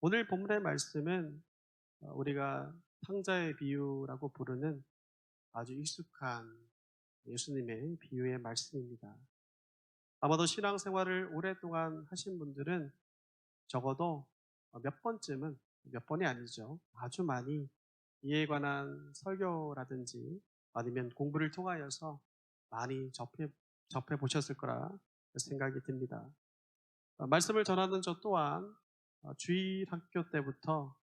오늘 본문의 말씀은 우리가 탕자의 비유라고 부르는 아주 익숙한 예수님의 비유의 말씀입니다. 아마도 신앙생활을 오랫동안 하신 분들은 적어도 몇 번쯤은, 몇 번이 아니죠, 아주 많이 이에 관한 설교라든지 아니면 공부를 통하여서 많이 접해 보셨을 거라 생각이 듭니다. 말씀을 전하는 저 또한 주일 학교 때부터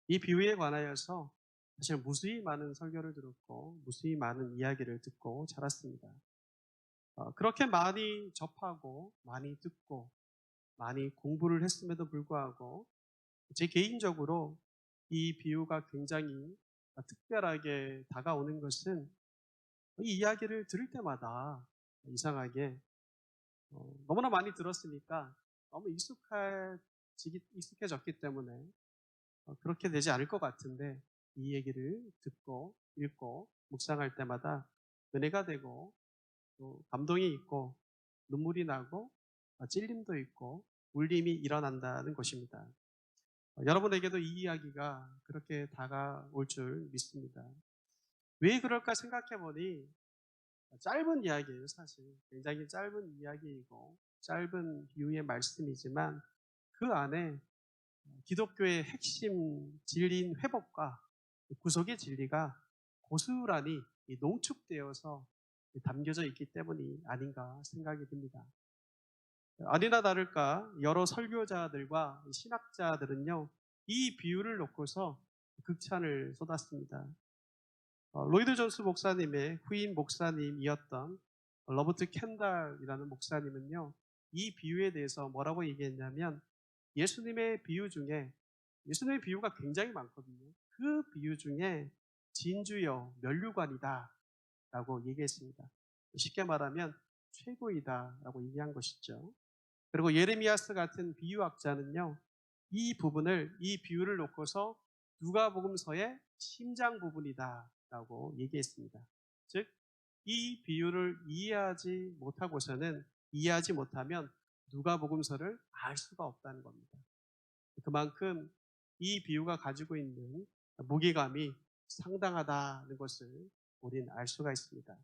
이 비유에 관하여서 사실 무수히 많은 설교를 들었고 무수히 많은 이야기를 듣고 자랐습니다. 그렇게 많이 접하고 많이 듣고 많이 공부를 했음에도 불구하고 제 개인적으로 이 비유가 굉장히 특별하게 다가오는 것은 이 이야기를 들을 때마다 이상하게 너무나 많이 들었으니까 너무 익숙해졌기 때문에 그렇게 되지 않을 것 같은데 이 얘기를 듣고 읽고 묵상할 때마다 은혜가 되고 또 감동이 있고 눈물이 나고 찔림도 있고 울림이 일어난다는 것입니다. 여러분에게도 이 이야기가 그렇게 다가올 줄 믿습니다. 왜 그럴까 생각해 보니 짧은 이야기예요, 사실. 굉장히 짧은 이야기이고 짧은 비유의 말씀이지만 그 안에 기독교의 핵심 진리인 회복과 구속의 진리가 고스란히 농축되어서 담겨져 있기 때문이 아닌가 생각이 듭니다. 아니나 다를까 여러 설교자들과 신학자들은요, 이 비유를 놓고서 극찬을 쏟았습니다. 로이드 존스 목사님의 후임 목사님이었던 러버트 캔달이라는 목사님은요, 이 비유에 대해서 뭐라고 얘기했냐면 예수님의 비유 중에 예수님의 비유가 굉장히 많거든요. 그 비유 중에 진주여 면류관이다 라고 얘기했습니다. 쉽게 말하면 최고이다 라고 얘기한 것이죠. 그리고 예레미야스 같은 비유학자는요, 이 비유를 놓고서 누가복음서의 심장 부분이다 라고 얘기했습니다. 즉, 이 비유를 이해하지 못하면 누가복음서를 알 수가 없다는 겁니다. 그만큼 이 비유가 가지고 있는 무게감이 상당하다는 것을 우리는 알 수가 있습니다.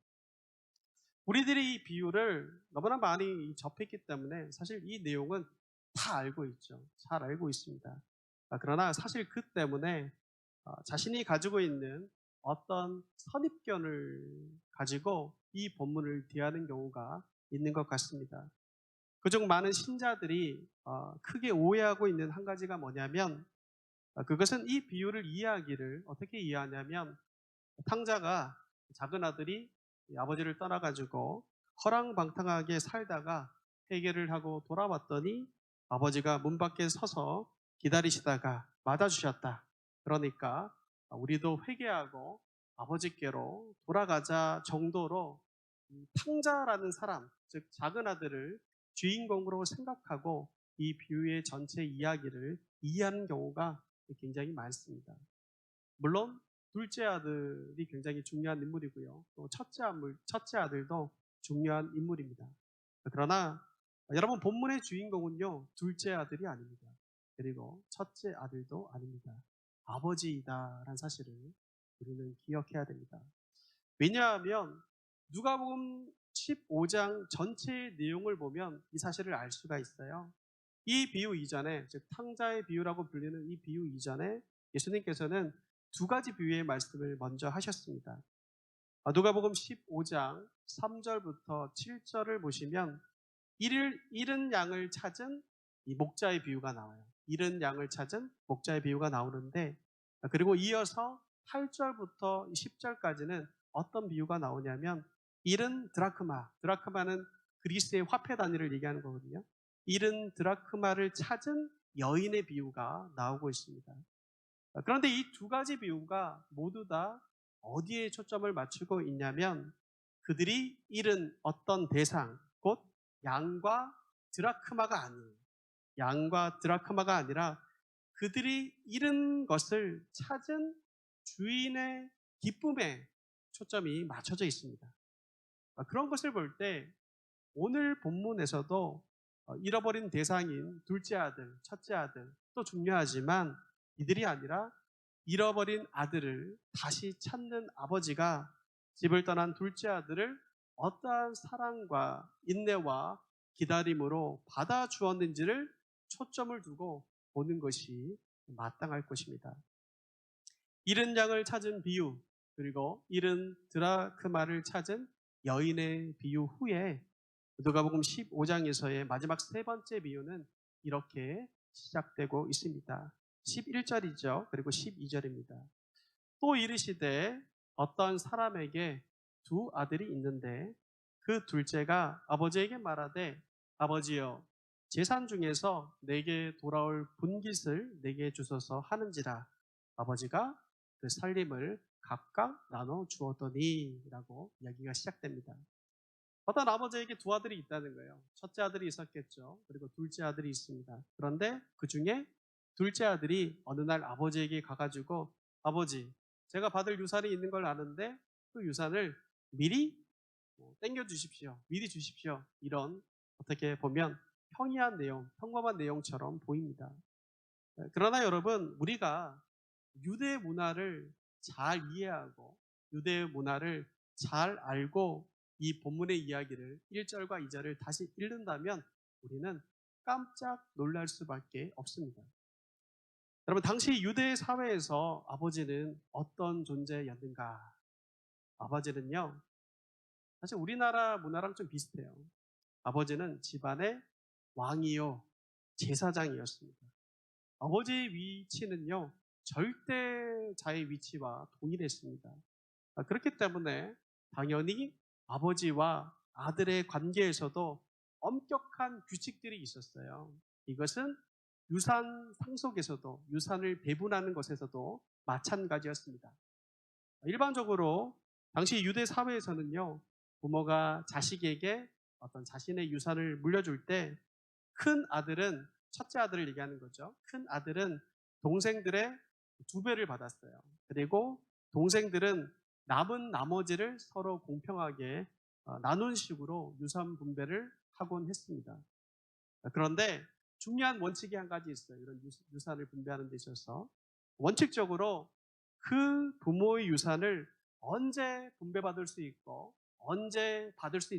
우리들이 이 비유를 너무나 많이 접했기 때문에 사실 이 내용은 다 알고 있죠. 잘 알고 있습니다. 그러나 사실 그 때문에 자신이 가지고 있는 어떤 선입견을 가지고 이 본문을 대하는 경우가 있는 것 같습니다. 그중 많은 신자들이 크게 오해하고 있는 한 가지가 뭐냐면 그것은 이 비유를 이해하기를 어떻게 이해하냐면 탕자가 작은 아들이 아버지를 떠나가지고 허랑방탕하게 살다가 회개를 하고 돌아왔더니 아버지가 문 밖에 서서 기다리시다가 맞아주셨다. 그러니까 우리도 회개하고 아버지께로 돌아가자 정도로 이 탕자라는 사람, 즉 작은 아들을 주인공으로 생각하고 이 비유의 전체 이야기를 이해하는 경우가 굉장히 많습니다. 물론 둘째 아들이 굉장히 중요한 인물이고요. 또 첫째 아들도 중요한 인물입니다. 그러나 여러분, 본문의 주인공은요, 둘째 아들이 아닙니다. 그리고 첫째 아들도 아닙니다. 아버지이다라는 사실을 우리는 기억해야 됩니다. 왜냐하면 누가복음 15장 전체의 내용을 보면 이 사실을 알 수가 있어요. 이 비유 이전에, 즉 탕자의 비유라고 불리는 이 비유 이전에 예수님께서는 두 가지 비유의 말씀을 먼저 하셨습니다. 누가복음 15장 3절부터 7절을 보시면 잃은 양을 찾은 이 목자의 비유가 나와요. 잃은 양을 찾은 목자의 비유가 나오는데, 그리고 이어서 8절부터 10절까지는 어떤 비유가 나오냐면 잃은 드라크마는 그리스의 화폐 단위를 얘기하는 거거든요. 잃은 드라크마를 찾은 여인의 비유가 나오고 있습니다. 그런데 이 두 가지 비유가 모두 다 어디에 초점을 맞추고 있냐면 그들이 잃은 어떤 대상, 곧 양과 드라크마가 아니에요. 양과 드라크마가 아니라 그들이 잃은 것을 찾은 주인의 기쁨에 초점이 맞춰져 있습니다. 그런 것을 볼 때 오늘 본문에서도 잃어버린 대상인 둘째 아들, 첫째 아들 또 중요하지만 이들이 아니라 잃어버린 아들을 다시 찾는 아버지가 집을 떠난 둘째 아들을 어떠한 사랑과 인내와 기다림으로 받아주었는지를 초점을 두고 보는 것이 마땅할 것입니다. 잃은 양을 찾은 비유, 그리고 잃은 드라크마를 찾은 여인의 비유 후에 누가복음 15장에서의 마지막 세 번째 비유는 이렇게 시작되고 있습니다. 11절이죠. 그리고 12절입니다. 또 이르시되 어떤 사람에게 두 아들이 있는데 그 둘째가 아버지에게 말하되 아버지여 재산 중에서 내게 돌아올 분깃을 내게 주소서 하는지라. 아버지가 그 살림을 각각 나눠 주었더니 라고 이야기가 시작됩니다. 어떤 아버지에게 두 아들이 있다는 거예요. 첫째 아들이 있었겠죠. 그리고 둘째 아들이 있습니다. 그런데 그 중에 둘째 아들이 어느 날 아버지에게 가가지고 아버지, 제가 받을 유산이 있는 걸 아는데 그 유산을 미리 땡겨 주십시오. 미리 주십시오. 이런 어떻게 보면 평이한 내용, 평범한 내용처럼 보입니다. 그러나 여러분, 우리가 유대 문화를 잘 이해하고 유대 문화를 잘 알고 이 본문의 이야기를 1절과 2절을 다시 읽는다면 우리는 깜짝 놀랄 수밖에 없습니다. 여러분, 당시 유대 사회에서 아버지는 어떤 존재였는가? 아버지는요, 사실 우리나라 문화랑 좀 비슷해요. 아버지는 집안의 왕이요, 제사장이었습니다. 아버지의 위치는요, 절대자의 위치와 동일했습니다. 그렇기 때문에 당연히 아버지와 아들의 관계에서도 엄격한 규칙들이 있었어요. 이것은 유산 상속에서도, 유산을 배분하는 것에서도 마찬가지였습니다. 일반적으로 당시 유대 사회에서는요, 부모가 자식에게 어떤 자신의 유산을 물려줄 때 큰 아들은, 첫째 아들을 얘기하는 거죠. 큰 아들은 동생들의 2배를 받았어요. 그리고 동생들은 남은 나머지를 서로 공평하게 나눈 식으로 유산 분배를 하곤 했습니다. 그런데 중요한 원칙이 한 가지 있어요. 이런 유산을 분배하는 데 있어서 원칙적으로 그 부모의 유산을 언제 분배받을 수 있고 언제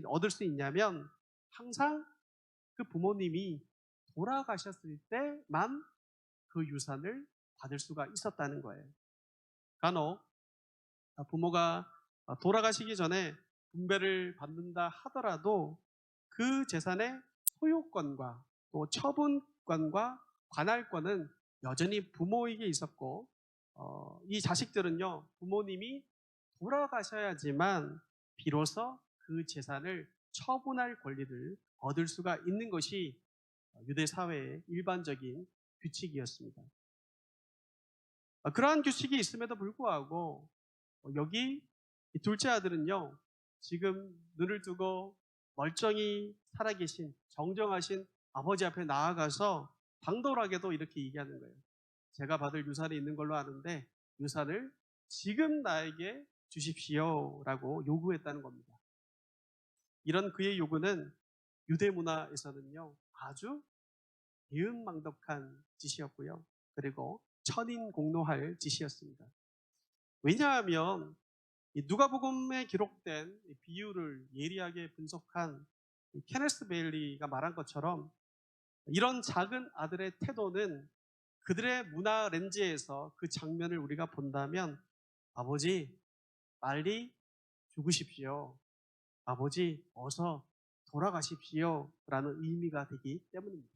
얻을 수 있냐면 항상 그 부모님이 돌아가셨을 때만 그 유산을 받을 수가 있었다는 거예요. 간혹 부모가 돌아가시기 전에 분배를 받는다 하더라도 그 재산의 소유권과 또 처분권과 관할권은 여전히 부모에게 있었고 이 자식들은요, 부모님이 돌아가셔야지만 비로소 그 재산을 처분할 권리를 얻을 수가 있는 것이 유대 사회의 일반적인 규칙이었습니다. 그러한 규칙이 있음에도 불구하고 여기 둘째 아들은요, 지금 눈을 뜨고 멀쩡히 살아계신 정정하신 아버지 앞에 나아가서 당돌하게도 이렇게 얘기하는 거예요. 제가 받을 유산이 있는 걸로 아는데 유산을 지금 나에게 주십시오라고 요구했다는 겁니다. 이런 그의 요구는 유대 문화에서는요, 아주 대응망덕한 짓이었고요. 그리고 천인공노할 짓이었습니다. 왜냐하면 누가복음에 기록된 비유를 예리하게 분석한 케네스 베일리가 말한 것처럼 이런 작은 아들의 태도는 그들의 문화 렌즈에서 그 장면을 우리가 본다면 아버지 빨리 죽으십시오. 아버지 어서 돌아가십시오. 라는 의미가 되기 때문입니다.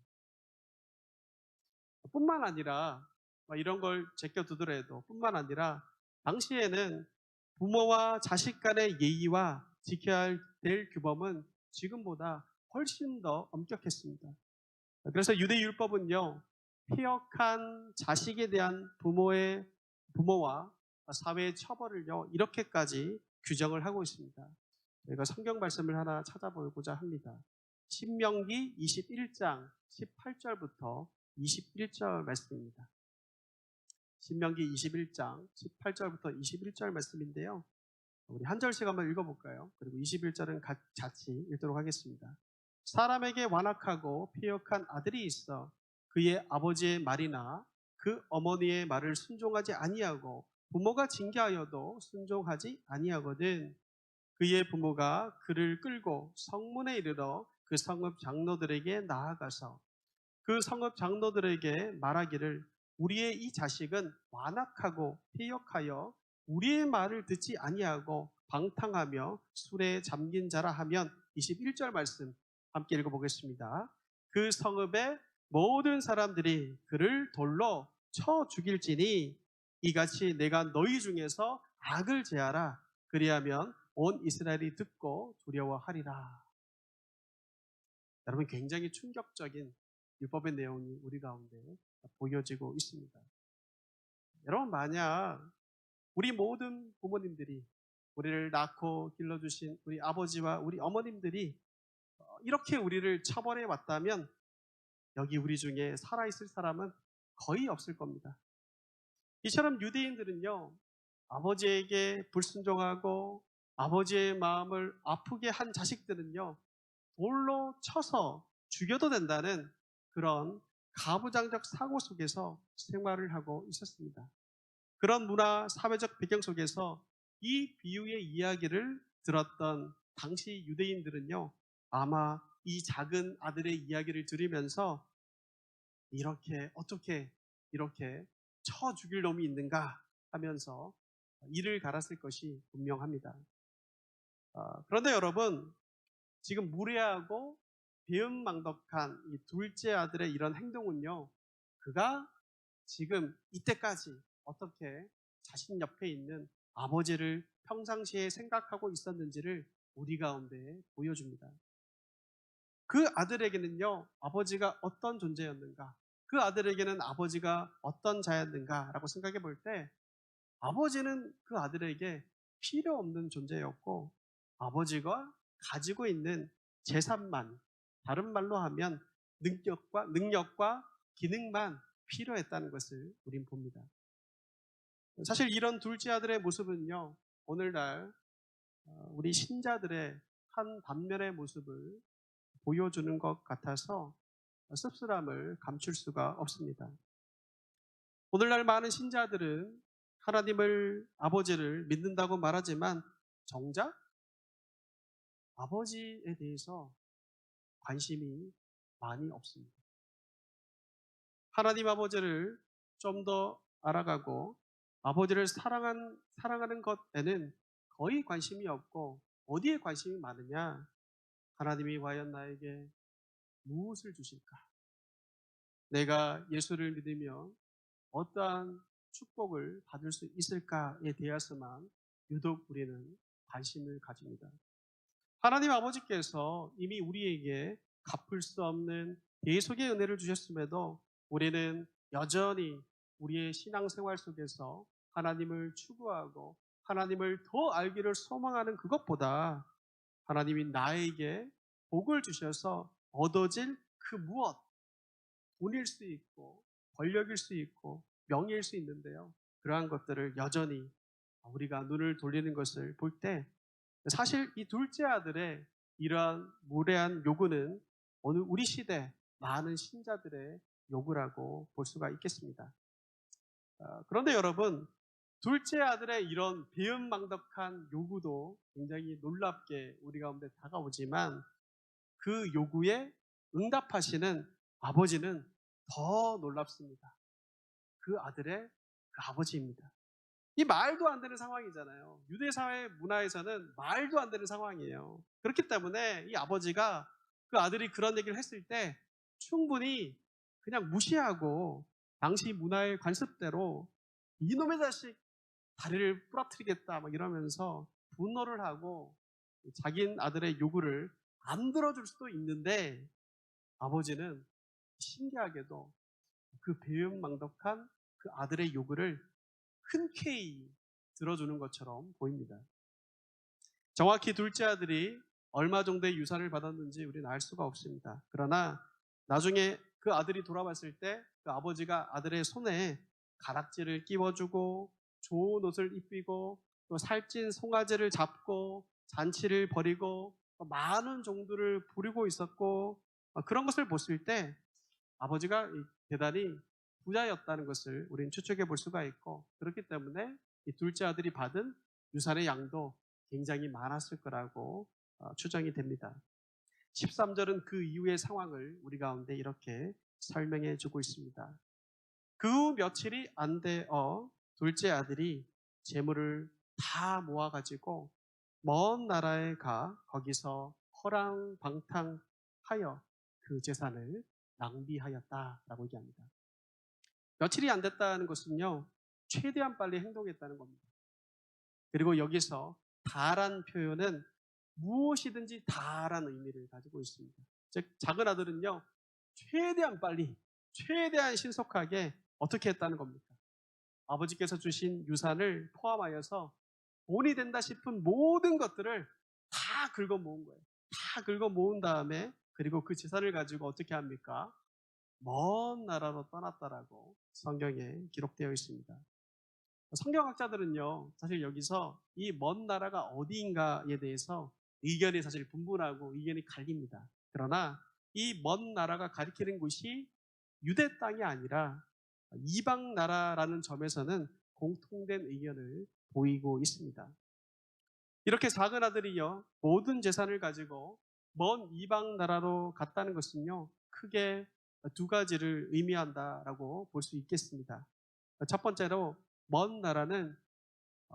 뿐만 아니라 이런 걸 제껴두더라도 뿐만 아니라 당시에는 부모와 자식 간의 예의와 지켜야 될 규범은 지금보다 훨씬 더 엄격했습니다. 그래서 유대 율법은요, 폐역한 자식에 대한 부모와 사회의 처벌을요, 이렇게까지 규정을 하고 있습니다. 저희가 성경 말씀을 하나 찾아보고자 합니다. 신명기 21장 18절부터 21절 말씀입니다. 신명기 21장 18절부터 21절 말씀인데요. 우리 한 절씩 한번 읽어볼까요? 그리고 21절은 같이 읽도록 하겠습니다. 사람에게 완악하고 패역한 아들이 있어 그의 아버지의 말이나 그 어머니의 말을 순종하지 아니하고 부모가 징계하여도 순종하지 아니하거든. 그의 부모가 그를 끌고 성문에 이르러 그 성읍 장로들에게 나아가서 그 성읍 장로들에게 말하기를 우리의 이 자식은 완악하고 패역하여 우리의 말을 듣지 아니하고 방탕하며 술에 잠긴 자라 하면 21절 말씀 함께 읽어보겠습니다. 그 성읍의 모든 사람들이 그를 돌로 쳐 죽일지니 이같이 내가 너희 중에서 악을 제하라. 그리하면 온 이스라엘이 듣고 두려워하리라. 여러분, 굉장히 충격적인 율법의 내용이 우리 가운데 보여지고 있습니다. 여러분, 만약 우리 모든 부모님들이 우리를 낳고 길러주신 우리 아버지와 우리 어머님들이 이렇게 우리를 처벌해 왔다면 여기 우리 중에 살아있을 사람은 거의 없을 겁니다. 이처럼 유대인들은요, 아버지에게 불순종하고 아버지의 마음을 아프게 한 자식들은요, 돌로 쳐서 죽여도 된다는 그런 가부장적 사고 속에서 생활을 하고 있었습니다. 그런 문화, 사회적 배경 속에서 이 비유의 이야기를 들었던 당시 유대인들은요, 아마 이 작은 아들의 이야기를 들으면서 어떻게 이렇게 쳐 죽일 놈이 있는가 하면서 이를 갈았을 것이 분명합니다. 그런데 여러분, 지금 무례하고 배은망덕한 이 둘째 아들의 이런 행동은요, 그가 지금 이때까지 어떻게 자신 옆에 있는 아버지를 평상시에 생각하고 있었는지를 우리 가운데 보여줍니다. 그 아들에게는요, 아버지가 어떤 존재였는가, 그 아들에게는 아버지가 어떤 자였는가라고 생각해 볼 때, 아버지는 그 아들에게 필요 없는 존재였고, 아버지가 가지고 있는 재산만, 다른 말로 하면 능력과 기능만 필요했다는 것을 우린 봅니다. 사실 이런 둘째 아들의 모습은요, 오늘날 우리 신자들의 한 단면의 모습을 보여주는 것 같아서 씁쓸함을 감출 수가 없습니다. 오늘날 많은 신자들은 하나님을, 아버지를 믿는다고 말하지만 정작 아버지에 대해서 관심이 많이 없습니다. 하나님 아버지를 좀 더 알아가고 아버지를 사랑하는 것에는 거의 관심이 없고, 어디에 관심이 많으냐? 하나님이 과연 나에게 무엇을 주실까? 내가 예수를 믿으며 어떠한 축복을 받을 수 있을까에 대해서만 유독 우리는 관심을 가집니다. 하나님 아버지께서 이미 우리에게 갚을 수 없는 대속의 은혜를 주셨음에도 우리는 여전히 우리의 신앙생활 속에서 하나님을 추구하고 하나님을 더 알기를 소망하는 그것보다 하나님이 나에게 복을 주셔서 얻어질 그 무엇, 돈일 수 있고 권력일 수 있고 명예일 수 있는데요, 그러한 것들을 여전히 우리가 눈을 돌리는 것을 볼 때 사실 이 둘째 아들의 이러한 무례한 요구는 오늘 우리 시대 많은 신자들의 요구라고 볼 수가 있겠습니다. 그런데 여러분, 둘째 아들의 이런 배은망덕한 요구도 굉장히 놀랍게 우리 가운데 다가오지만 그 요구에 응답하시는 아버지는 더 놀랍습니다. 그 아들의 그 아버지입니다. 이 말도 안 되는 상황이잖아요. 유대사회 문화에서는 말도 안 되는 상황이에요. 그렇기 때문에 이 아버지가 그 아들이 그런 얘기를 했을 때 충분히 그냥 무시하고 당시 문화의 관습대로 이놈의 자식 다리를 부러뜨리겠다 막 이러면서 분노를 하고 자기 아들의 요구를 안 들어줄 수도 있는데, 아버지는 신기하게도 그 배은망덕한 그 아들의 요구를 흔쾌히 들어주는 것처럼 보입니다. 정확히 둘째 아들이 얼마 정도의 유산을 받았는지 우리는 알 수가 없습니다. 그러나 나중에 그 아들이 돌아왔을 때 그 아버지가 아들의 손에 가락지를 끼워주고 좋은 옷을 입히고 또 살찐 송아지를 잡고 잔치를 벌이고 많은 종들을 부리고 있었고 그런 것을 봤을 때 아버지가 대단히 부자였다는 것을 우리는 추측해 볼 수가 있고 그렇기 때문에 이 둘째 아들이 받은 유산의 양도 굉장히 많았을 거라고 추정이 됩니다. 13절은 그 이후의 상황을 우리 가운데 이렇게 설명해 주고 있습니다. 그 후 며칠이 안 되어 둘째 아들이 재물을 다 모아가지고 먼 나라에 가 거기서 허랑방탕하여 그 재산을 낭비하였다라고 얘기합니다. 며칠이 안 됐다는 것은요, 최대한 빨리 행동했다는 겁니다. 그리고 여기서 다란 표현은 무엇이든지 다란 의미를 가지고 있습니다. 즉, 작은 아들은요, 최대한 빨리, 최대한 신속하게 어떻게 했다는 겁니까? 아버지께서 주신 유산을 포함하여서 돈이 된다 싶은 모든 것들을 다 긁어 모은 거예요. 다 긁어 모은 다음에 그리고 그 재산을 가지고 어떻게 합니까? 먼 나라로 떠났다라고 성경에 기록되어 있습니다. 성경학자들은요, 사실 여기서 이 먼 나라가 어디인가에 대해서 의견이 사실 분분하고 의견이 갈립니다. 그러나 이 먼 나라가 가리키는 곳이 유대 땅이 아니라 이방 나라라는 점에서는 공통된 의견을 보이고 있습니다. 이렇게 작은 아들이요, 모든 재산을 가지고 먼 이방 나라로 갔다는 것은요, 크게 두 가지를 의미한다라고 볼 수 있겠습니다. 첫 번째로, 먼 나라는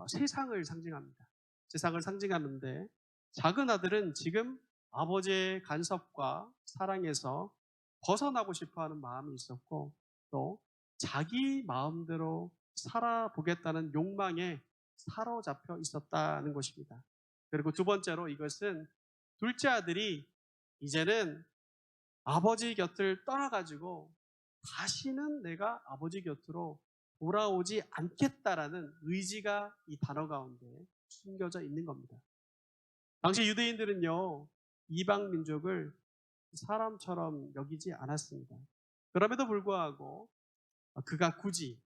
세상을 상징합니다. 세상을 상징하는데, 작은 아들은 지금 아버지의 간섭과 사랑에서 벗어나고 싶어 하는 마음이 있었고, 또 자기 마음대로 살아보겠다는 욕망에 사로잡혀 있었다는 것입니다. 그리고 두 번째로 이것은 둘째 아들이 이제는 아버지 곁을 떠나가지고 다시는 내가 아버지 곁으로 돌아오지 않겠다라는 의지가 이 단어 가운데 숨겨져 있는 겁니다. 당시 유대인들은요, 이방 민족을 사람처럼 여기지 않았습니다. 그럼에도 불구하고 그가 굳이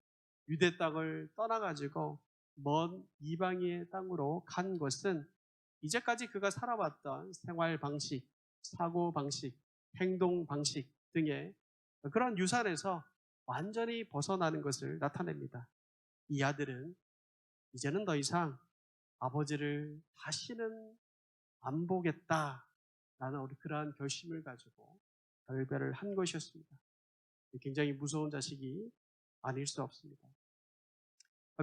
유대 땅을 떠나가지고 먼 이방의 땅으로 간 것은 이제까지 그가 살아왔던 생활 방식, 사고 방식, 행동 방식 등의 그런 유산에서 완전히 벗어나는 것을 나타냅니다. 이 아들은 이제는 더 이상 아버지를 다시는 안 보겠다라는 그러한 결심을 가지고 결별을 한 것이었습니다. 굉장히 무서운 자식이 아닐 수 없습니다.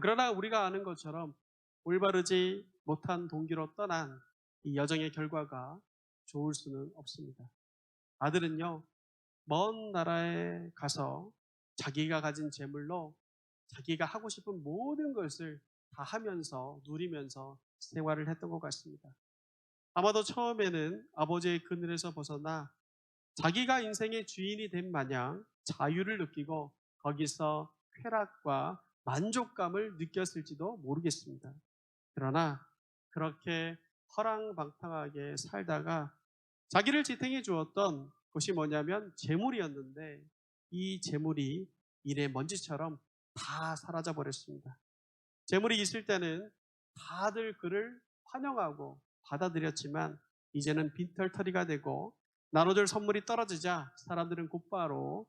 그러나 우리가 아는 것처럼 올바르지 못한 동기로 떠난 이 여정의 결과가 좋을 수는 없습니다. 아들은요, 먼 나라에 가서 자기가 가진 재물로 자기가 하고 싶은 모든 것을 다 하면서 누리면서 생활을 했던 것 같습니다. 아마도 처음에는 아버지의 그늘에서 벗어나 자기가 인생의 주인이 된 마냥 자유를 느끼고 거기서 쾌락과 만족감을 느꼈을지도 모르겠습니다. 그러나 그렇게 허랑방탕하게 살다가 자기를 지탱해 주었던 것이 뭐냐면 재물이었는데 이 재물이 일의 먼지처럼 다 사라져 버렸습니다. 재물이 있을 때는 다들 그를 환영하고 받아들였지만 이제는 빈털터리가 되고 나눠줄 선물이 떨어지자 사람들은 곧바로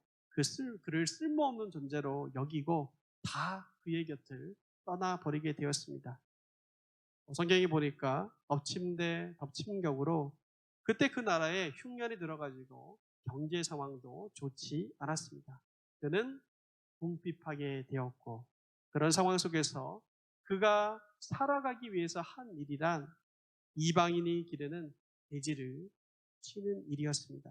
그를 쓸모없는 존재로 여기고 다 그의 곁을 떠나버리게 되었습니다. 성경에 보니까 엎침대 덮침격으로 그때 그 나라에 흉년이 들어가지고 경제 상황도 좋지 않았습니다. 그는 궁핍하게 되었고 그런 상황 속에서 그가 살아가기 위해서 한 일이란 이방인이 기르는 돼지를 치는 일이었습니다.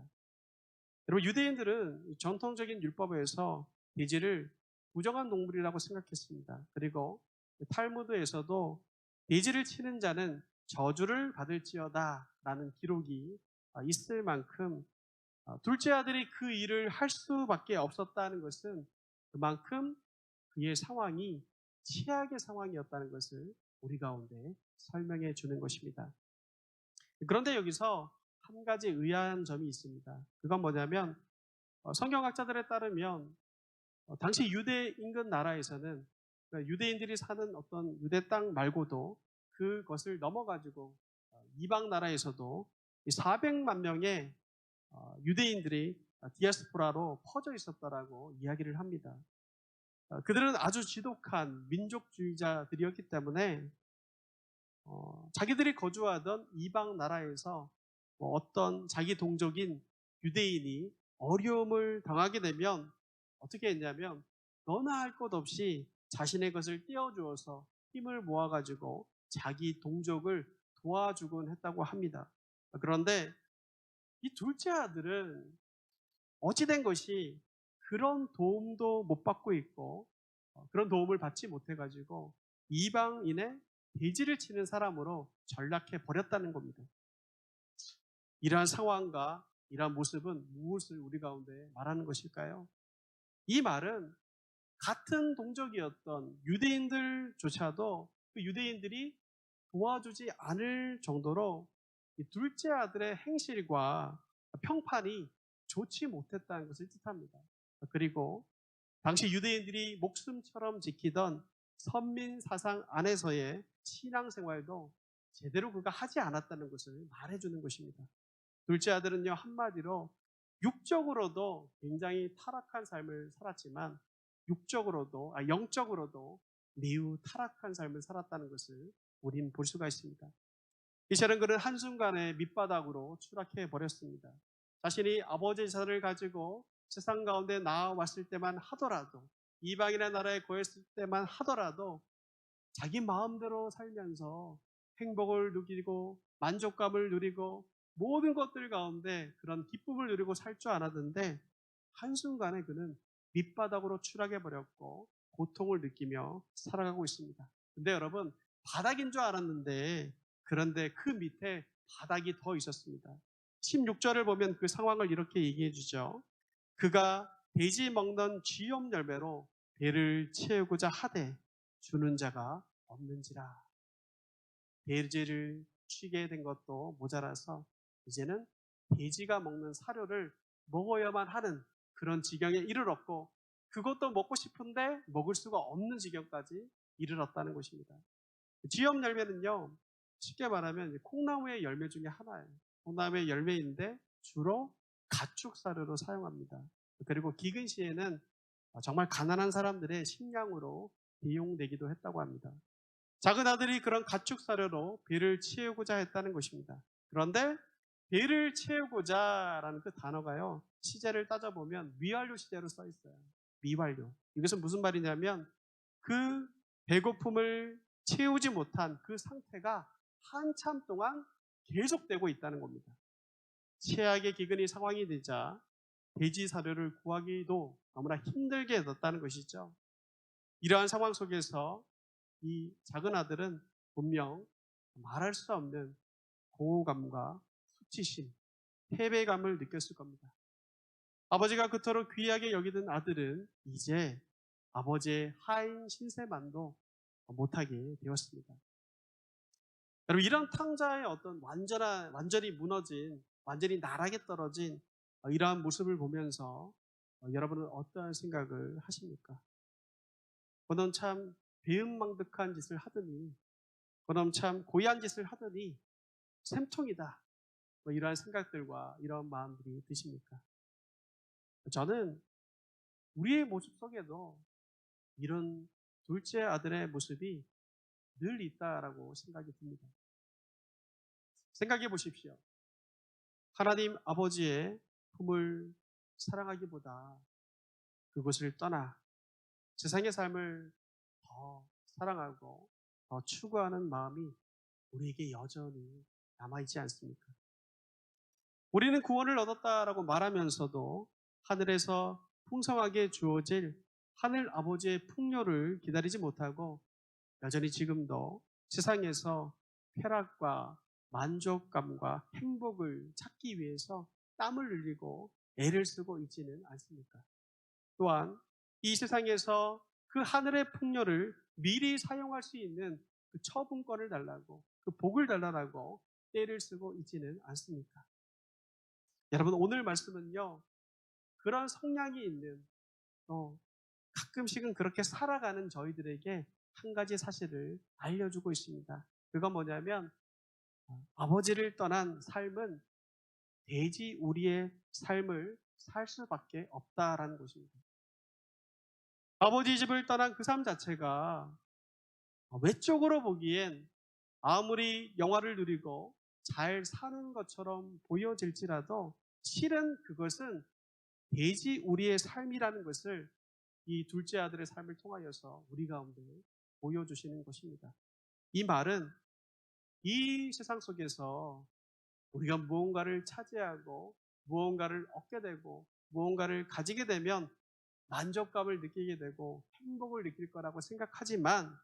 여러분, 유대인들은 전통적인 율법에서 돼지를 부정한 동물이라고 생각했습니다. 그리고 탈무드에서도 돼지를 치는 자는 저주를 받을지어다 라는 기록이 있을 만큼 둘째 아들이 그 일을 할 수밖에 없었다는 것은 그만큼 그의 상황이 최악의 상황이었다는 것을 우리 가운데 설명해 주는 것입니다. 그런데 여기서 한 가지 의아한 점이 있습니다. 그건 뭐냐면 성경학자들에 따르면 당시 유대 인근 나라에서는 그러니까 유대인들이 사는 어떤 유대 땅 말고도 그것을 넘어가지고 이방 나라에서도 이 400만 명의 유대인들이 디아스포라로 퍼져 있었다라고 이야기를 합니다. 그들은 아주 지독한 민족주의자들이었기 때문에 자기들이 거주하던 이방 나라에서 어떤 자기 동족인 유대인이 어려움을 당하게 되면 어떻게 했냐면 너나 할 것 없이 자신의 것을 떼어주어서 힘을 모아가지고 자기 동족을 도와주곤 했다고 합니다. 그런데 이 둘째 아들은 어찌된 것이 그런 도움도 못 받고 있고 그런 도움을 받지 못해가지고 이방인의 돼지를 치는 사람으로 전락해 버렸다는 겁니다. 이러한 상황과 이러한 모습은 무엇을 우리 가운데 말하는 것일까요? 이 말은 같은 동족이었던 유대인들조차도 그 유대인들이 도와주지 않을 정도로 이 둘째 아들의 행실과 평판이 좋지 못했다는 것을 뜻합니다. 그리고 당시 유대인들이 목숨처럼 지키던 선민 사상 안에서의 신앙생활도 제대로 그가 하지 않았다는 것을 말해주는 것입니다. 둘째 아들은요, 한마디로 육적으로도 굉장히 타락한 삶을 살았지만 영적으로도 매우 타락한 삶을 살았다는 것을 우린 볼 수가 있습니다. 이처럼 그는 한순간에 밑바닥으로 추락해 버렸습니다. 자신이 아버지의 재산을 가지고 세상 가운데 나아왔을 때만 하더라도, 이방인의 나라에 거했을 때만 하더라도 자기 마음대로 살면서 행복을 누리고 만족감을 누리고 모든 것들 가운데 그런 기쁨을 누리고 살 줄 알았는데 한순간에 그는 밑바닥으로 추락해 버렸고 고통을 느끼며 살아가고 있습니다. 근데 여러분, 바닥인 줄 알았는데 그런데 그 밑에 바닥이 더 있었습니다. 16절을 보면 그 상황을 이렇게 얘기해 주죠. 그가 돼지 먹는 쥐염 열매로 배를 채우고자 하되 주는 자가 없는지라. 돼지를 취게 된 것도 모자라서 이제는 돼지가 먹는 사료를 먹어야만 하는 그런 지경에 이르렀고 그것도 먹고 싶은데 먹을 수가 없는 지경까지 이르렀다는 것입니다. 쥐염 열매는요, 쉽게 말하면 콩나무의 열매 중에 하나예요. 콩나무의 열매인데 주로 가축 사료로 사용합니다. 그리고 기근 시에는 정말 가난한 사람들의 식량으로 이용되기도 했다고 합니다. 작은 아들이 그런 가축 사료로 배를 채우고자 했다는 것입니다. 그런데 배를 채우고자라는 그 단어가요, 시제를 따져보면 미완료 시제로 써 있어요. 미완료. 이것은 무슨 말이냐면 그 배고픔을 채우지 못한 그 상태가 한참 동안 계속되고 있다는 겁니다. 최악의 기근이 상황이 되자 돼지 사료를 구하기도 너무나 힘들게 됐다는 것이죠. 이러한 상황 속에서 이 작은 아들은 분명 말할 수 없는 공허감과 수치심, 패배감을 느꼈을 겁니다. 아버지가 그토록 귀하게 여기던 아들은 이제 아버지의 하인 신세만도 못하게 되었습니다. 여러분, 이런 탕자의 어떤 완전히 무너진, 완전히 나락에 떨어진 이러한 모습을 보면서 여러분은 어떠한 생각을 하십니까? 그는 참 배은망덕한 짓을 하더니, 그는 참 고의한 짓을 하더니 샘통이다. 이러한 생각들과 이런 마음들이 드십니까? 저는 우리의 모습 속에도 이런 둘째 아들의 모습이 늘 있다라고 생각이 듭니다. 생각해 보십시오. 하나님 아버지의 품을 사랑하기보다 그곳을 떠나 세상의 삶을 더 사랑하고 더 추구하는 마음이 우리에게 여전히 남아있지 않습니까? 우리는 구원을 얻었다라고 말하면서도 하늘에서 풍성하게 주어질 하늘 아버지의 풍요를 기다리지 못하고 여전히 지금도 세상에서 쾌락과 만족감과 행복을 찾기 위해서 땀을 흘리고 애를 쓰고 있지는 않습니까? 또한 이 세상에서 그 하늘의 풍요를 미리 사용할 수 있는 그 처분권을 달라고, 그 복을 달라고 때를 쓰고 있지는 않습니까? 여러분, 오늘 말씀은요, 그런 성향이 있는, 가끔씩은 그렇게 살아가는 저희들에게 한 가지 사실을 알려주고 있습니다. 그건 뭐냐면 아버지를 떠난 삶은 돼지 우리의 삶을 살 수밖에 없다라는 것입니다. 아버지 집을 떠난 그 삶 자체가 외적으로 보기엔 아무리 영화를 누리고 잘 사는 것처럼 보여질지라도 실은 그것은 돼지 우리의 삶이라는 것을 이 둘째 아들의 삶을 통하여서 우리 가운데 보여주시는 것입니다. 이 말은 이 세상 속에서 우리가 무언가를 차지하고 무언가를 얻게 되고 무언가를 가지게 되면 만족감을 느끼게 되고 행복을 느낄 거라고 생각하지만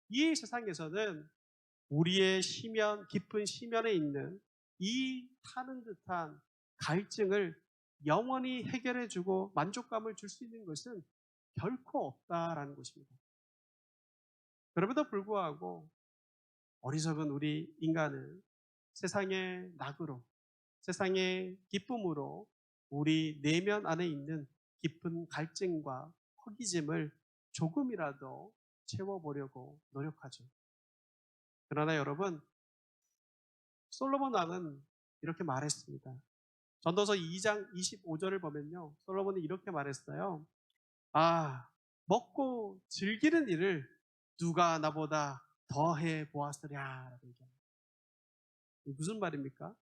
이 세상에서는 우리의 깊은 시면에 있는 이 타는 듯한 갈증을 영원히 해결해주고 만족감을 줄 수 있는 것은 결코 없다라는 것입니다. 그럼에도 불구하고 어리석은 우리 인간은 세상의 낙으로, 세상의 기쁨으로 우리 내면 안에 있는 깊은 갈증과 허기짐을 조금이라도 채워보려고 노력하죠. 그러나 여러분, 솔로몬 왕은 이렇게 말했습니다. 전도서 2장 25절을 보면요. 솔로몬이 이렇게 말했어요. 먹고 즐기는 일을 누가 나보다 더해 보았으랴. 라고 얘기합니다. 무슨 말입니까?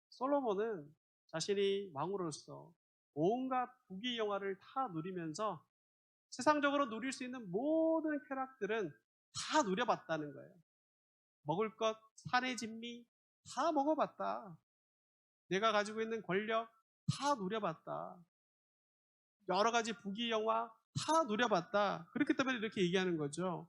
솔로몬은 자신이 왕으로서 온갖 부귀영화를 다 누리면서 세상적으로 누릴 수 있는 모든 쾌락들은 다 누려봤다는 거예요. 먹을 것, 산의 진미 다 먹어봤다. 내가 가지고 있는 권력 다 누려봤다. 여러 가지 부귀영화 다 누려봤다. 그렇기 때문에 이렇게 얘기하는 거죠.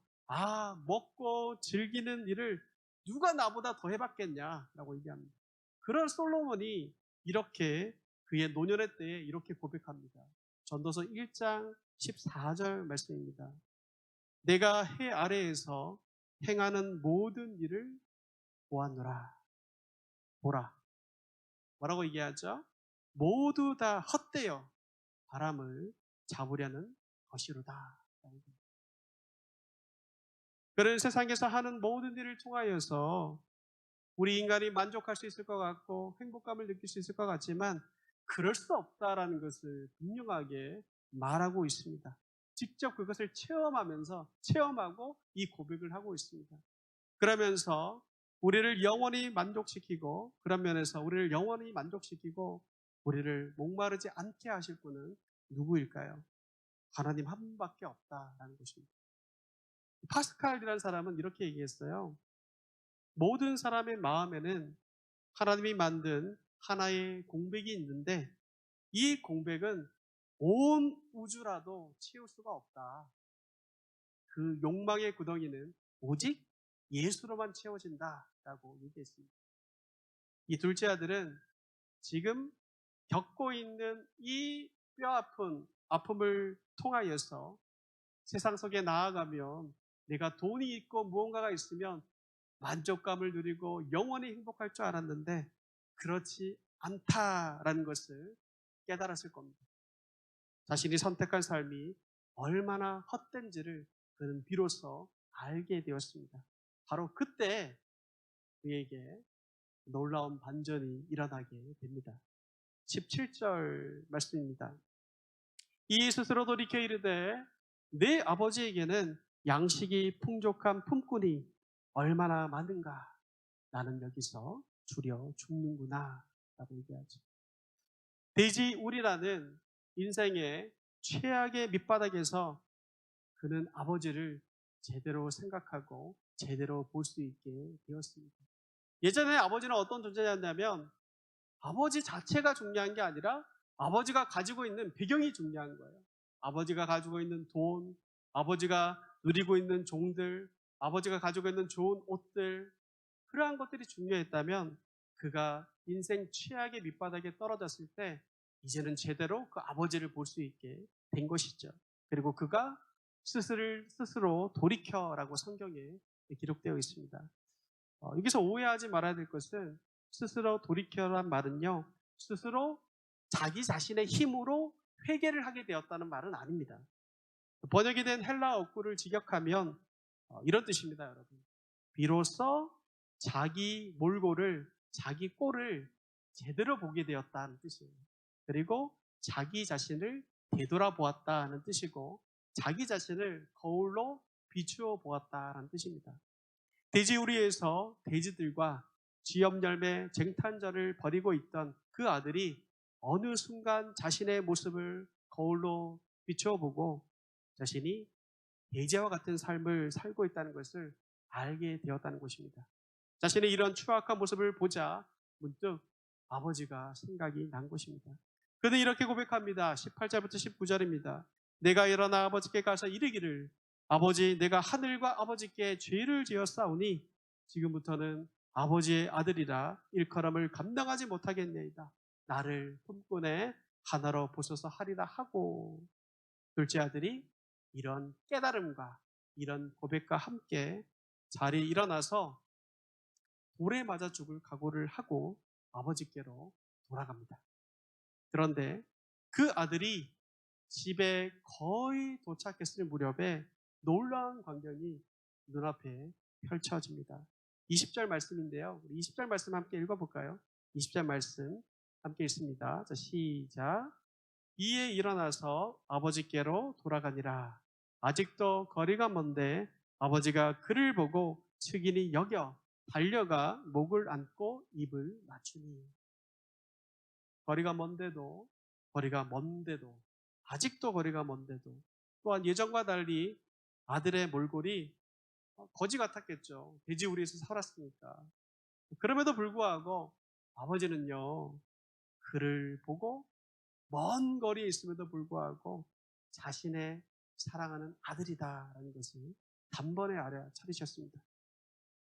먹고 즐기는 일을 누가 나보다 더 해봤겠냐라고 얘기합니다. 그런 솔로몬이 이렇게 그의 노년의 때에 이렇게 고백합니다. 전도서 1장 14절 말씀입니다. 내가 해 아래에서 행하는 모든 일을 보았노라. 보라. 뭐라고 얘기하죠? 모두 다 헛되어 바람을 잡으려는 것이로다. 그런 세상에서 하는 모든 일을 통하여서 우리 인간이 만족할 수 있을 것 같고 행복감을 느낄 수 있을 것 같지만 그럴 수 없다라는 것을 분명하게 말하고 있습니다. 직접 그것을 체험하고 이 고백을 하고 있습니다. 그러면서 우리를 영원히 만족시키고 그런 면에서 우리를 영원히 만족시키고 우리를 목마르지 않게 하실 분은 누구일까요? 하나님 한 분밖에 없다라는 것입니다. 파스칼이라는 사람은 이렇게 얘기했어요. 모든 사람의 마음에는 하나님이 만든 하나의 공백이 있는데 이 공백은 온 우주라도 채울 수가 없다. 그 욕망의 구덩이는 오직 예수로만 채워진다라고 얘기했습니다. 이 둘째 아들은 지금 겪고 있는 이 뼈아픈 아픔을 통하여서 세상 속에 나아가면 내가 돈이 있고 무언가가 있으면 만족감을 누리고 영원히 행복할 줄 알았는데 그렇지 않다라는 것을 깨달았을 겁니다. 자신이 선택한 삶이 얼마나 헛된지를 그는 비로소 알게 되었습니다. 바로 그때 그에게 놀라운 반전이 일어나게 됩니다. 17절 말씀입니다. 이 스스로 돌이켜 이르되 내 아버지에게는 양식이 풍족한 품꾼이 얼마나 많은가. 나는 여기서 줄여 죽는구나 라고 얘기하죠. 돼지 우리라는 인생의 최악의 밑바닥에서 그는 아버지를 제대로 생각하고 제대로 볼 수 있게 되었습니다. 예전에 아버지는 어떤 존재였냐면 아버지 자체가 중요한 게 아니라 아버지가 가지고 있는 배경이 중요한 거예요. 아버지가 가지고 있는 돈, 아버지가 누리고 있는 종들, 아버지가 가지고 있는 좋은 옷들, 그러한 것들이 중요했다면 그가 인생 최악의 밑바닥에 떨어졌을 때 이제는 제대로 그 아버지를 볼 수 있게 된 것이죠. 그리고 그가 스스로 돌이켜라고 성경에 기록되어 있습니다. 여기서 오해하지 말아야 될 것은 스스로 돌이켜란 말은요. 스스로 자기 자신의 힘으로 회개를 하게 되었다는 말은 아닙니다. 번역이 된 헬라 어구를 직역하면 이런 뜻입니다, 여러분. 비로소 자기 몰골을, 자기 꼴을 제대로 보게 되었다는 뜻이에요. 그리고 자기 자신을 되돌아보았다는 뜻이고 자기 자신을 거울로 비추어 보았다는 뜻입니다. 돼지우리에서 돼지들과 쥐염열매 쟁탈전을 벌이고 있던 그 아들이 어느 순간 자신의 모습을 거울로 비추어 보고 자신이 돼지와 같은 삶을 살고 있다는 것을 알게 되었다는 것입니다. 자신의 이런 추악한 모습을 보자 문득 아버지가 생각이 난 것입니다. 그는 이렇게 고백합니다. 18절부터 19절입니다. 내가 일어나 아버지께 가서 이르기를 아버지 내가 하늘과 아버지께 죄를 지었사오니 지금부터는 아버지의 아들이라 일컬음을 감당하지 못하겠네이다. 나를 품꾼의 하나로 보소서 하리라 하고 둘째 아들이 이런 깨달음과 이런 고백과 함께 자리에 일어나서 돌에 맞아 죽을 각오를 하고 아버지께로 돌아갑니다. 그런데 그 아들이 집에 거의 도착했을 무렵에 놀라운 광경이 눈앞에 펼쳐집니다. 20절 말씀인데요. 우리 20절 말씀 함께 읽어볼까요? 20절 말씀 함께 읽습니다. 자, 시작. 이에 일어나서 아버지께로 돌아가니라. 아직도 거리가 먼데 아버지가 그를 보고 측은히 여겨 달려가 목을 안고 입을 맞추니. 거리가 먼데도 아직도 거리가 먼데도 또한 예전과 달리 아들의 몰골이 거지 같았겠죠. 돼지우리에서 살았으니까. 그럼에도 불구하고 아버지는요 그를 보고 먼 거리에 있음에도 불구하고 자신의 사랑하는 아들이다라는 것을 단번에 알아차리셨습니다.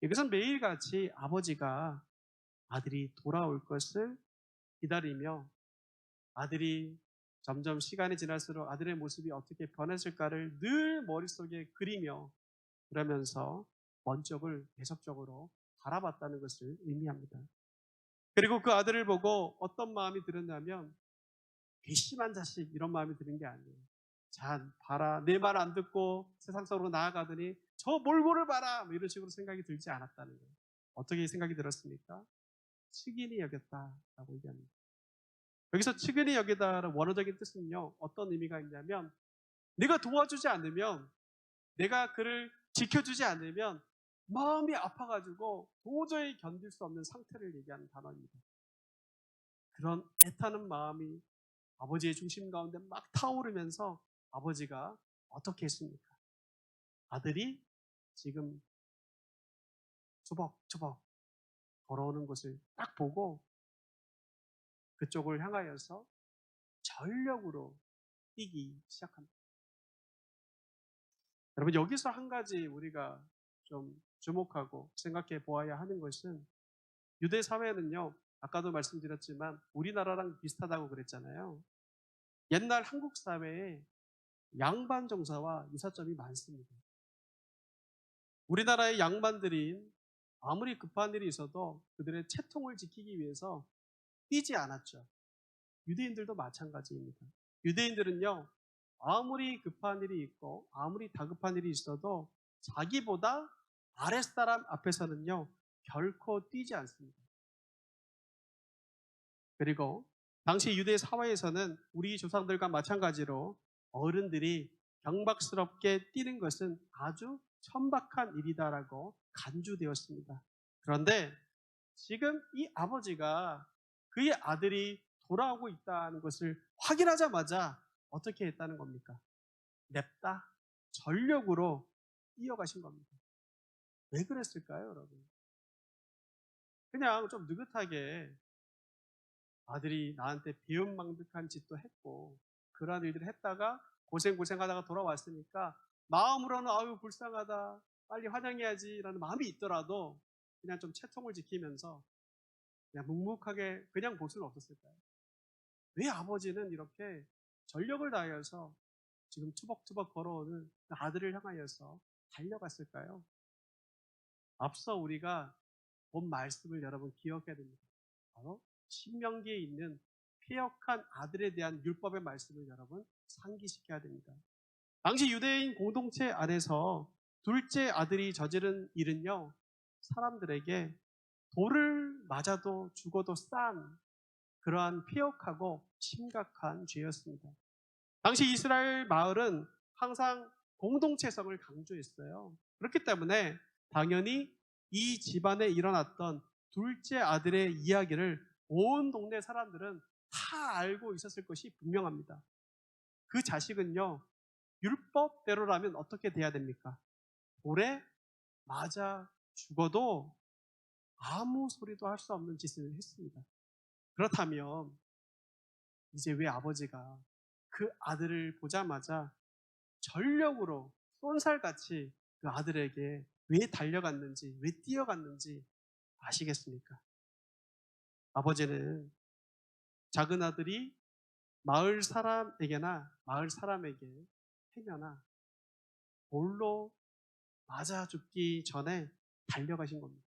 이것은 매일같이 아버지가 아들이 돌아올 것을 기다리며 아들이 점점 시간이 지날수록 아들의 모습이 어떻게 변했을까를 늘 머릿속에 그리며 그러면서 먼 쪽을 계속적으로 바라봤다는 것을 의미합니다. 그리고 그 아들을 보고 어떤 마음이 들었냐면 괘씸한 자식 이런 마음이 드는 게 아니에요. 자 봐라 내 말 안 듣고 세상 속으로 나아가더니 저 몰골을 봐라 뭐 이런 식으로 생각이 들지 않았다는 거예요. 어떻게 생각이 들었습니까? 측은히 여겼다라고 얘기합니다. 여기서 측은히 여기다라는 원어적인 뜻은요 어떤 의미가 있냐면 내가 도와주지 않으면 내가 그를 지켜주지 않으면 마음이 아파가지고 도저히 견딜 수 없는 상태를 얘기하는 단어입니다. 그런 애타는 마음이 아버지의 중심 가운데 막 타오르면서 아버지가 어떻게 했습니까? 아들이 지금 초벅초벅 걸어오는 것을 딱 보고 그쪽을 향하여서 전력으로 뛰기 시작합니다. 여러분 여기서 한 가지 우리가 좀 주목하고 생각해 보아야 하는 것은 유대 사회는요 아까도 말씀드렸지만 우리나라랑 비슷하다고 그랬잖아요. 옛날 한국 사회에 양반 정사와 유사점이 많습니다. 우리나라의 양반들이 아무리 급한 일이 있어도 그들의 채통을 지키기 위해서 뛰지 않았죠. 유대인들도 마찬가지입니다. 유대인들은요 아무리 급한 일이 있고 아무리 다급한 일이 있어도 자기보다 아랫사람 앞에서는요 결코 뛰지 않습니다. 그리고 당시 유대 사회에서는 우리 조상들과 마찬가지로 어른들이 경박스럽게 뛰는 것은 아주 천박한 일이다라고 간주되었습니다. 그런데 지금 이 아버지가 그의 아들이 돌아오고 있다는 것을 확인하자마자 어떻게 했다는 겁니까? 냅다 전력으로 뛰어가신 겁니다. 왜 그랬을까요, 여러분? 그냥 좀 느긋하게 아들이 나한테 비은망덕한 짓도 했고 그러한 일들을 했다가 고생하다가 돌아왔으니까 마음으로는 아유 불쌍하다 빨리 환영해야지 라는 마음이 있더라도 그냥 좀 채통을 지키면서 그냥 묵묵하게 그냥 볼 수는 없었을까요? 왜 아버지는 이렇게 전력을 다하여서 지금 투벅투벅 걸어오는 아들을 향하여서 달려갔을까요? 앞서 우리가 본 말씀을 여러분 기억해야 됩니다. 바로 신명기에 있는 폐역한 아들에 대한 율법의 말씀을 여러분 상기시켜야 됩니다. 당시 유대인 공동체 안에서 둘째 아들이 저지른 일은요 사람들에게 돌을 맞아도 죽어도 싼 그러한 폐역하고 심각한 죄였습니다. 당시 이스라엘 마을은 항상 공동체성을 강조했어요. 그렇기 때문에 당연히 이 집안에 일어났던 둘째 아들의 이야기를 온 동네 사람들은 다 알고 있었을 것이 분명합니다. 그 자식은요, 율법대로라면 어떻게 돼야 됩니까? 돌에 맞아 죽어도 아무 소리도 할 수 없는 짓을 했습니다. 그렇다면 이제 왜 아버지가 그 아들을 보자마자 전력으로 쏜살같이 그 아들에게 왜 달려갔는지, 왜 뛰어갔는지 아시겠습니까? 아버지는 작은 아들이 마을 사람에게나 마을 사람에게 행여나 돌로 맞아 죽기 전에 달려가신 겁니다.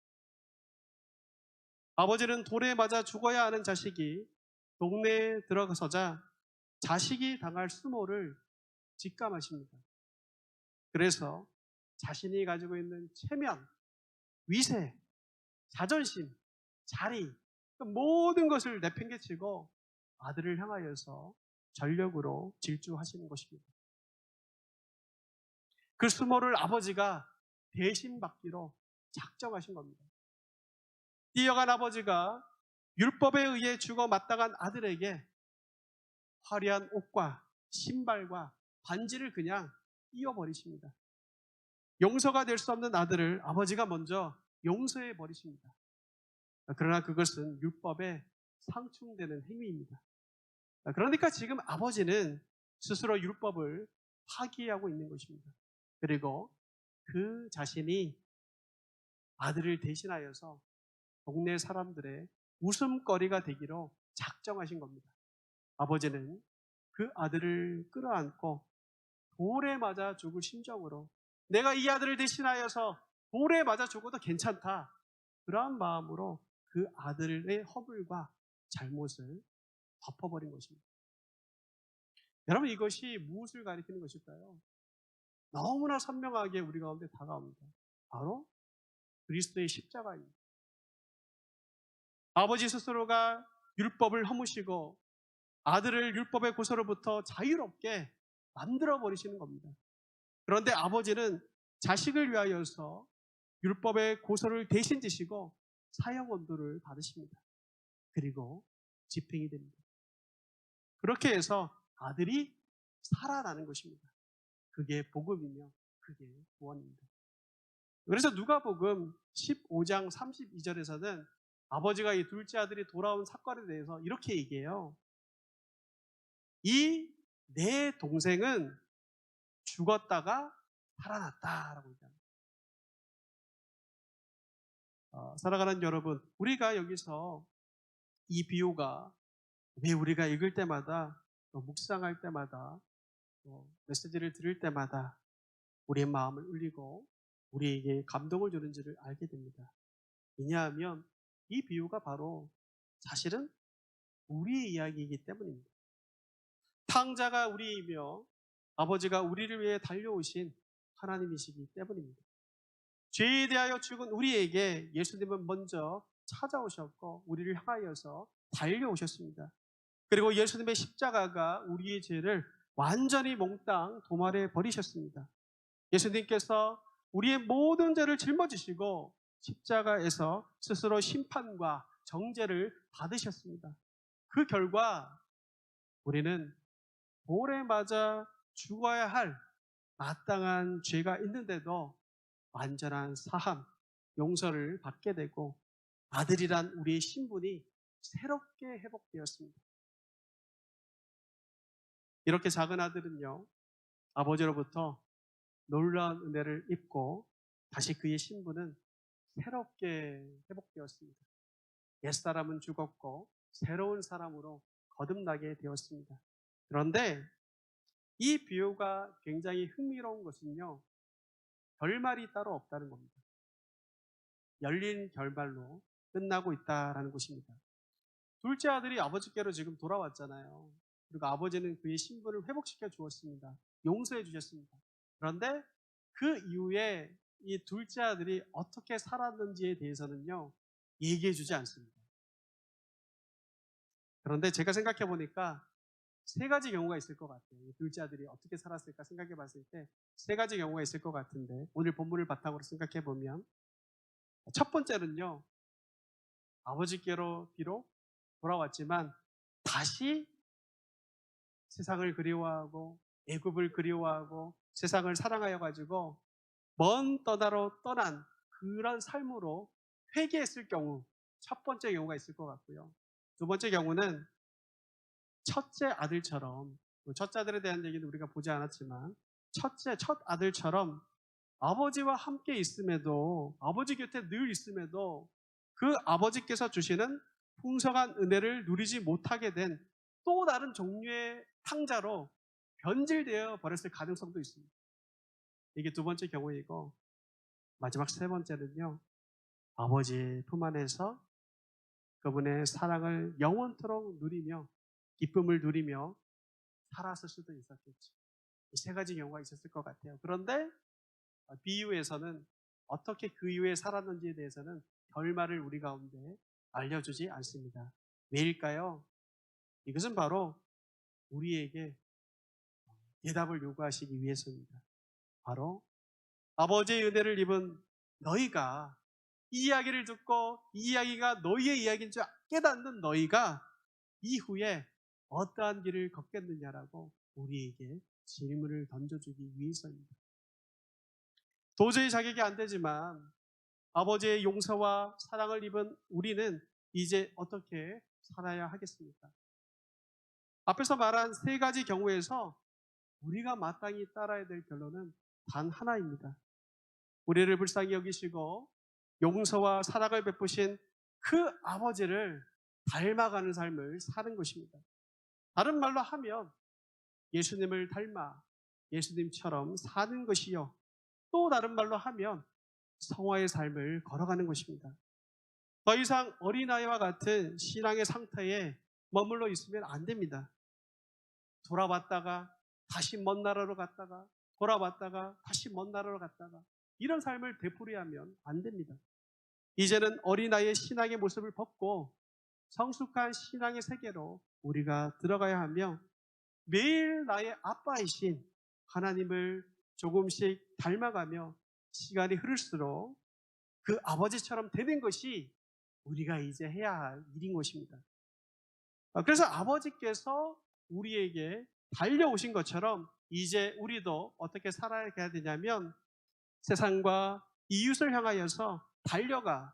아버지는 돌에 맞아 죽어야 하는 자식이 동네에 들어서자 자식이 당할 수모를 직감하십니다. 그래서 자신이 가지고 있는 체면, 위세, 자존심, 자리, 모든 것을 내팽개치고 아들을 향하여서 전력으로 질주하시는 것입니다. 그 수모를 아버지가 대신 받기로 작정하신 겁니다. 뛰어간 아버지가 율법에 의해 죽어 마땅한 아들에게 화려한 옷과 신발과 반지를 그냥 띄워버리십니다. 용서가 될 수 없는 아들을 아버지가 먼저 용서해 버리십니다. 그러나 그것은 율법에 상충되는 행위입니다. 그러니까 지금 아버지는 스스로 율법을 파기하고 있는 것입니다. 그리고 그 자신이 아들을 대신하여서 동네 사람들의 웃음거리가 되기로 작정하신 겁니다. 아버지는 그 아들을 끌어안고 돌에 맞아 죽을 심정으로 내가 이 아들을 대신하여서 돌에 맞아 죽어도 괜찮다. 그러한 마음으로 그 아들의 허물과 잘못을 덮어버린 것입니다. 여러분 이것이 무엇을 가리키는 것일까요? 너무나 선명하게 우리 가운데 다가옵니다. 바로 그리스도의 십자가입니다. 아버지 스스로가 율법을 허무시고 아들을 율법의 고소로부터 자유롭게 만들어 버리시는 겁니다. 그런데 아버지는 자식을 위하여서 율법의 고소를 대신 지시고 사형 언도를 받으십니다. 그리고 집행이 됩니다. 그렇게 해서 아들이 살아나는 것입니다. 그게 복음이며 그게 구원입니다. 그래서 누가복음 15장 32절에서는 아버지가 이 둘째 아들이 돌아온 사건에 대해서 이렇게 얘기해요. 이 내 동생은 죽었다가 살아났다라고 얘기합니다. 살아가는 여러분, 우리가 여기서 이 비유가 왜 우리가 읽을 때마다 또 묵상할 때마다 또 메시지를 들을 때마다 우리의 마음을 울리고 우리에게 감동을 주는지를 알게 됩니다. 왜냐하면 이 비유가 바로 사실은 우리의 이야기이기 때문입니다. 탕자가 우리이며 아버지가 우리를 위해 달려오신 하나님이시기 때문입니다. 죄에 대하여 죽은 우리에게 예수님은 먼저 찾아오셨고 우리를 향하여서 달려오셨습니다. 그리고 예수님의 십자가가 우리의 죄를 완전히 몽땅 도말해 버리셨습니다. 예수님께서 우리의 모든 죄를 짊어지시고 십자가에서 스스로 심판과 정죄를 받으셨습니다. 그 결과 우리는 돌에 맞아 죽어야 할 마땅한 죄가 있는데도 완전한 사함, 용서를 받게 되고 아들이란 우리의 신분이 새롭게 회복되었습니다. 이렇게 작은 아들은요, 아버지로부터 놀라운 은혜를 입고 다시 그의 신분은 새롭게 회복되었습니다. 옛사람은 죽었고 새로운 사람으로 거듭나게 되었습니다. 그런데 이 비유가 굉장히 흥미로운 것은요, 결말이 따로 없다는 겁니다. 열린 결말로 끝나고 있다는 것입니다. 둘째 아들이 아버지께로 지금 돌아왔잖아요. 그리고 아버지는 그의 신분을 회복시켜 주었습니다. 용서해 주셨습니다. 그런데 그 이후에 이 둘째 아들이 어떻게 살았는지에 대해서는요, 얘기해 주지 않습니다. 그런데 제가 생각해 보니까 세 가지 경우가 있을 것 같아요. 이 둘째 아들이 어떻게 살았을까 생각해 봤을 때 세 가지 경우가 있을 것 같은데 오늘 본문을 바탕으로 생각해 보면 첫 번째는요. 아버지께로 비록 돌아왔지만 다시 세상을 그리워하고 애굽을 그리워하고 세상을 사랑하여 가지고 먼 떠나로 떠난 그런 삶으로 회개했을 경우 첫 번째 경우가 있을 것 같고요. 두 번째 경우는 첫째 아들처럼 첫째 아들에 대한 얘기는 우리가 보지 않았지만 첫 아들처럼 아버지와 함께 있음에도 아버지 곁에 늘 있음에도 그 아버지께서 주시는 풍성한 은혜를 누리지 못하게 된 또 다른 종류의 탕자로 변질되어 버렸을 가능성도 있습니다. 이게 두 번째 경우이고 마지막 세 번째는요. 아버지 품 안에서 그분의 사랑을 영원토록 누리며 기쁨을 누리며 살았을 수도 있었겠죠. 이 세 가지 경우가 있었을 것 같아요. 그런데 비유에서는 어떻게 그 이후에 살았는지에 대해서는 결말을 우리 가운데 알려주지 않습니다. 왜일까요? 이것은 바로 우리에게 대답을 요구하시기 위해서입니다. 바로 아버지의 은혜를 입은 너희가 이 이야기를 듣고 이 이야기가 너희의 이야기인 줄 깨닫는 너희가 이후에 어떠한 길을 걷겠느냐라고 우리에게 질문을 던져주기 위해서입니다. 도저히 자격이 안 되지만 아버지의 용서와 사랑을 입은 우리는 이제 어떻게 살아야 하겠습니까? 앞에서 말한 세 가지 경우에서 우리가 마땅히 따라야 될 결론은 단 하나입니다. 우리를 불쌍히 여기시고 용서와 사랑을 베푸신 그 아버지를 닮아가는 삶을 사는 것입니다. 다른 말로 하면 예수님을 닮아 예수님처럼 사는 것이요. 또 다른 말로 하면 성화의 삶을 걸어가는 것입니다. 더 이상 어린아이와 같은 신앙의 상태에 머물러 있으면 안 됩니다. 돌아왔다가 다시 먼 나라로 갔다가 돌아왔다가 다시 먼 나라로 갔다가 이런 삶을 되풀이하면 안 됩니다. 이제는 어린아이의 신앙의 모습을 벗고 성숙한 신앙의 세계로 우리가 들어가야 하며 매일 나의 아빠이신 하나님을 조금씩 닮아가며 시간이 흐를수록 그 아버지처럼 되는 것이 우리가 이제 해야 할 일인 것입니다. 그래서 아버지께서 우리에게 달려오신 것처럼 이제 우리도 어떻게 살아야 되냐면 세상과 이웃을 향하여서 달려가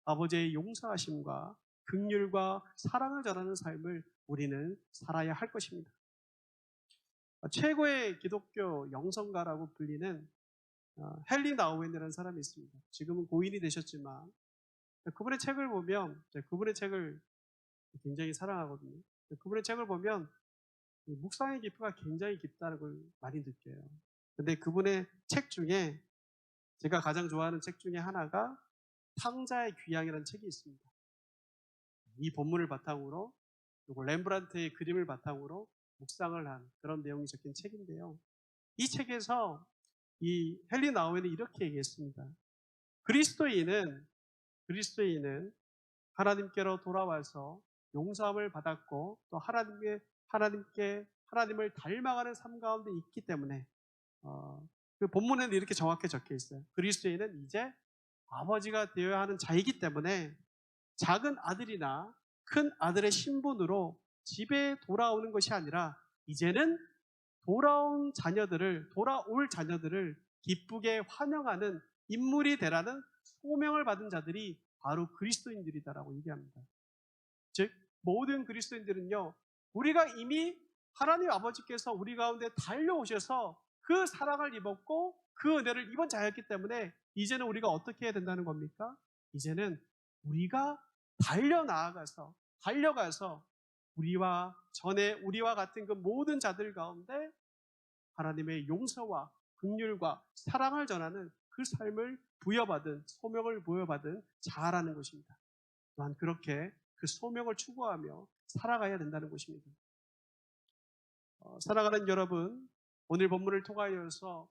아버지의 용서하심과 긍휼과 사랑을 전하는 삶을 우리는 살아야 할 것입니다. 최고의 기독교 영성가라고 불리는 헨리 나우엔이라는 사람이 있습니다. 지금은 고인이 되셨지만 그분의 책을 보면 그분의 책을 굉장히 사랑하거든요. 그분의 책을 보면 묵상의 깊이가 굉장히 깊다는 걸 많이 느껴요. 근데 그분의 책 중에 제가 가장 좋아하는 책 중에 하나가 탕자의 귀향이라는 책이 있습니다. 이 본문을 바탕으로 그리고 렘브란트의 그림을 바탕으로 묵상을 한 그런 내용이 적힌 책인데요. 이 책에서 이 헨리 나우엔이 이렇게 얘기했습니다. 그리스도인은 하나님께로 돌아와서 용서함을 받았고 또 하나님을 닮아가는 삶 가운데 있기 때문에 그 본문에는 이렇게 정확히 적혀 있어요. 그리스도인은 이제 아버지가 되어야 하는 자이기 때문에 작은 아들이나 큰 아들의 신분으로 집에 돌아오는 것이 아니라 이제는 돌아올 자녀들을 기쁘게 환영하는 인물이 되라는 소명을 받은 자들이 바로 그리스도인들이다라고 얘기합니다. 즉 모든 그리스도인들은요, 우리가 이미 하나님 아버지께서 우리 가운데 달려오셔서 그 사랑을 입었고 그 은혜를 입은 자였기 때문에 이제는 우리가 어떻게 해야 된다는 겁니까? 이제는 우리가 달려가서 우리와 같은 그 모든 자들 가운데 하나님의 용서와 긍휼과 사랑을 전하는 그 삶을 소명을 부여받은 자라는 것입니다. 또한 그렇게 그 소명을 추구하며 살아가야 된다는 것입니다. 사랑하는 여러분, 오늘 본문을 통하여서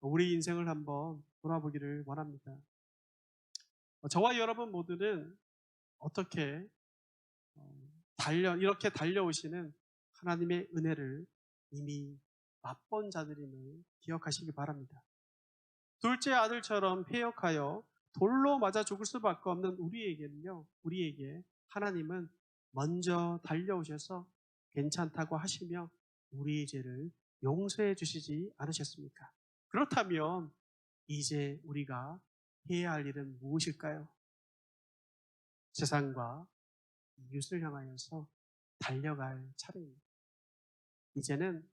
우리 인생을 한번 돌아보기를 원합니다. 저와 여러분 모두는 어떻게 이렇게 달려오시는 하나님의 은혜를 이미 맛본 자들임을 기억하시기 바랍니다. 둘째 아들처럼 회역하여 돌로 맞아 죽을 수밖에 없는 우리에게 하나님은 먼저 달려오셔서 괜찮다고 하시며 우리의 죄를 용서해 주시지 않으셨습니까? 그렇다면 이제 우리가 해야 할 일은 무엇일까요? 세상과 이웃을 향하여서 달려갈 차례입니다. 이제는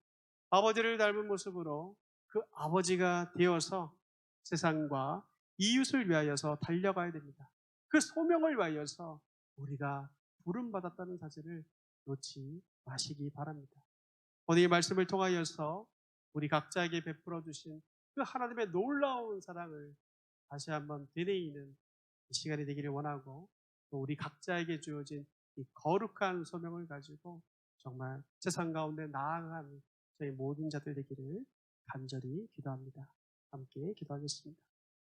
아버지를 닮은 모습으로 그 아버지가 되어서 세상과 이웃을 위하여서 달려가야 됩니다. 그 소명을 위하여서 우리가 부름받았다는 사실을 놓지 마시기 바랍니다. 오늘 이 말씀을 통하여서 우리 각자에게 베풀어 주신 그 하나님의 놀라운 사랑을 다시 한번 되뇌이는 시간이 되기를 원하고 또 우리 각자에게 주어진 이 거룩한 소명을 가지고 정말 세상 가운데 나아가는 저희 모든 자들 되기를 간절히 기도합니다. 함께 기도하겠습니다.